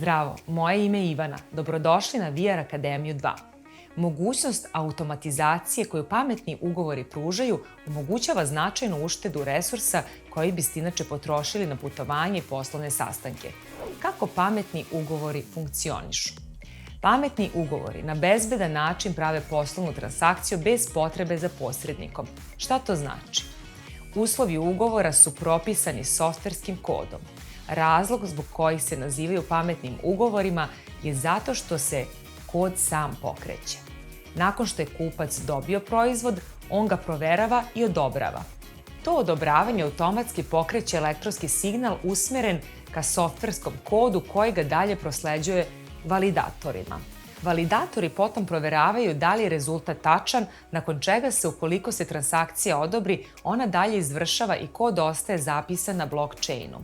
Zdravo, moje ime je Ivana. Dobrodošli na VR Akademiju 2. Mogućnost automatizacije koju pametni ugovori pružaju omogućava značajnu uštedu resursa koji biste inače potrošili na putovanje i poslovne sastanke. Kako pametni ugovori funkcionišu? Pametni ugovori na bezbedan način prave poslovnu transakciju bez potrebe za posrednikom. Šta to znači? Uslovi ugovora su propisani softverskim kodom. Razlog zbog kojih se nazivaju pametnim ugovorima je zato što se kod sam pokreće. Nakon što je kupac dobio proizvod, on ga proverava i odobrava. To odobravanje automatski pokreće elektronski signal usmeren ka softverskom kodu koji ga dalje prosleđuje validatorima. Validatori potom proveravaju da li je rezultat tačan, nakon čega se, ukoliko se transakcija odobri, ona dalje izvršava i kod ostaje zapisan na blockchainu.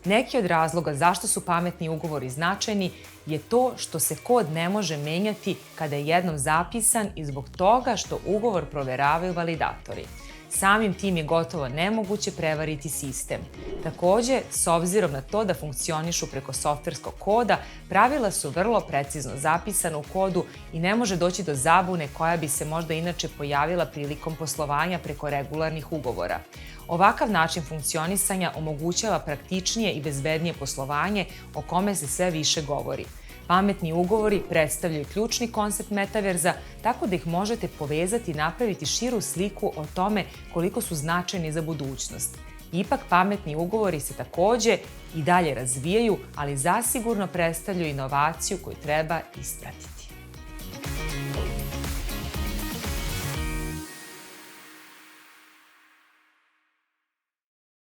Neki od razloga zašto su pametni ugovori značajni je to što se kod ne može menjati kada je jednom zapisan i zbog toga što ugovor proveravaju validatori. Samim tim je gotovo nemoguće prevariti sistem. Takođe, s obzirom na to da funkcionišu preko softverskog koda, pravila su vrlo precizno zapisana u kodu i ne može doći do zabune koja bi se možda inače pojavila prilikom poslovanja preko regularnih ugovora. Ovakav način funkcionisanja omogućava praktičnije i bezbednije poslovanje o kome se sve više govori. Pametni ugovori predstavljaju ključni koncept metaverza, tako da ih možete povezati i napraviti širu sliku o tome koliko su značajni za budućnost. Ipak, pametni ugovori se takođe i dalje razvijaju, ali zasigurno predstavljaju inovaciju koju treba ispratiti.